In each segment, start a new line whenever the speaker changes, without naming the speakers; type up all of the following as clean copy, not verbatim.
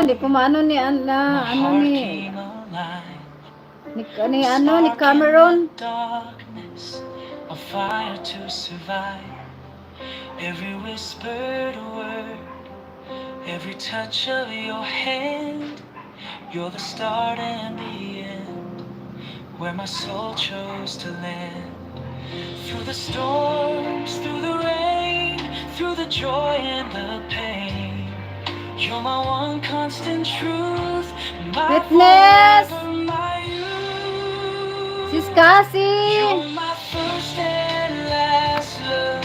Hindi ko maano ni ni Cameron.
A fire to survive. Every whispered word, every touch of your hand. You're the start and the end, where my soul chose to land. Through the storms, through the rain, through the joy and the pain, you're my one constant truth, my
Witness!
forever, my you.
Sis Cassie!
You're my first and last love,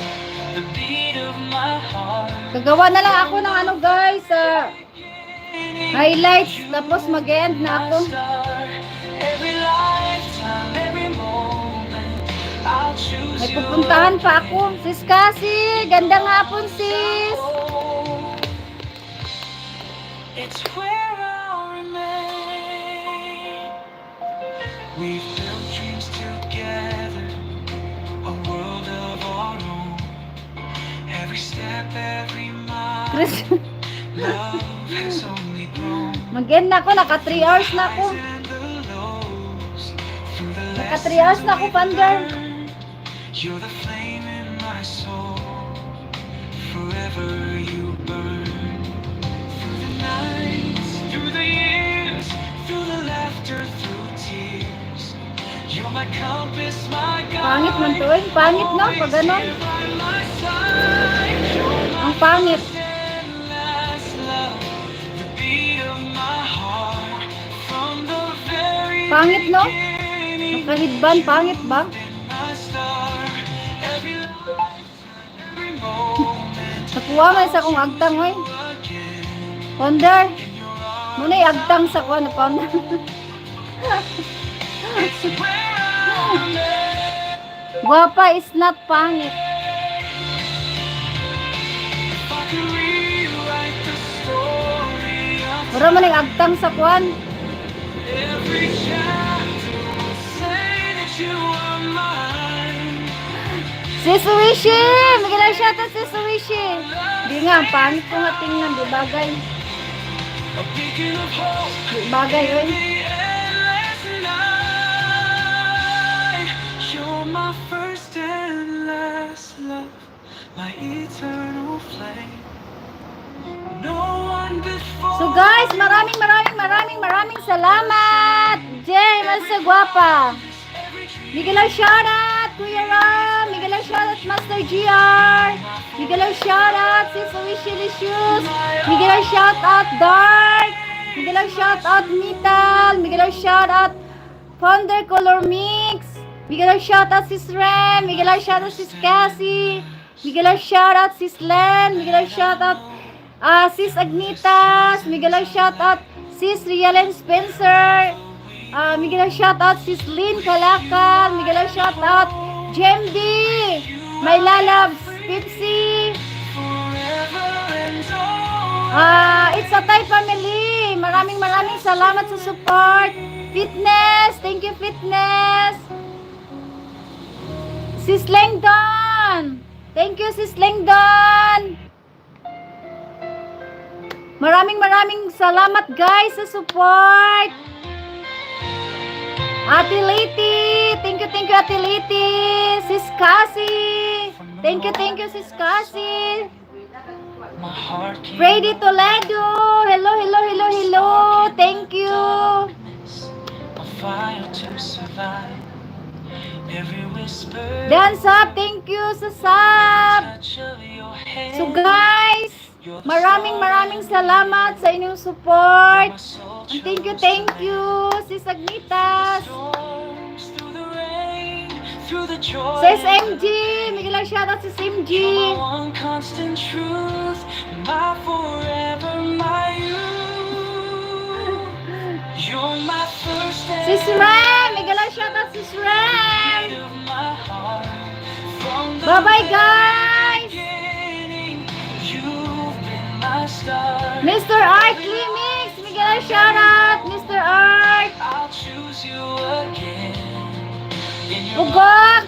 the beat of my heart.
Gagawa na lang ako ng guys, highlights, tapos mag-end na ako.
Every lifetime, every moment, I'll choose
May
you.
pupuntahan pa ako. Sis Cassie, gandang hapon sis.
It's where I'll remain. We've built dreams together, a world of our own. Every step, every mile,
Chris,
love has only grown.
mag-end na ako, naka 3 hours na ako. Naka 3 hours na ako, Pander.
You're the flame in my soul, forever you burn. Through the nights, through the years, through the laughter, through tears, you're my compass, my guide.
Pangit man to, pangit no, pag ganon.
By my side, you're my
Ang pangit.
first and last love, the beat of my heart. From the very
Pangit no?
beginning,
Nakahidban, pangit ba?
my star. Every life, every moment,
Nakuha man sa akong agtang, hoy.
again.
Ponder. Muna agtang sa kuha na Ponder.
It's where I'm at.
Guwapa is not pangit.
If I could rewrite the story of
Mura man yung agtang sa kuhan.
every chapter, would say that you were mine.
Sis Wishi! Magiging siya ito, Sis Wishi. Di nga, pangit ko nga tingnan. Di bagay.
A beacon of hope.
Di bagay, oy.
The endless night. You're my first and last love, my eternal flame. No one before.
So guys, maraming salamat. Jay, Masa Guapa. Miguel shoutout, Kuya Ram. Miguel shoutout, Master GR. Miguel shoutout, Sis Wishlicious. Miguel shoutout, Dark. Miguel shoutout, Nital. Miguel shoutout, Founder Color Mix. Miguel shoutout, Sis Rem. Miguel shoutout, Sis Cassie. Miguel shoutout, Sis Len. Miguel shoutout, Sis Agnitas. Miguel shoutout, Sis Rialen Spencer. Miguel shoutout, Sis Lynn Kalakal. Miguel shoutout, Jemdi. My Lalabs, Pipsy. It's a Thai family. Maraming salamat sa support. Fitness, thank you Fitness. Sis Langdon. Thank you Sis Langdon. Maraming salamat guys sa support. Ate Liti, thank you Ate Liti. Sis Cassie, thank you Sis Cassie.
My heart can't
Freddy Toledo, hello, thank you.
a fire to survive. Every whisper,
Dance up, thank you sa sub.
touch of your hand.
So guys, maraming salamat sa inyong support.
My soul
And thank you, Sis Agnitas.
storms through the rain, through the joy.
Sis MG, Miguel shoutout sa MG.
You're my one constant truth, my forever, my you. You're my first and
Sis Ram, Miguel shoutout Sis Ram.
beat of my heart. From the
Bye-bye guys.
beginning, you've been my star.
Mr. Art Limix, Miguel shoutout, Mr. Art.
I'll choose you again. In your
Ugok.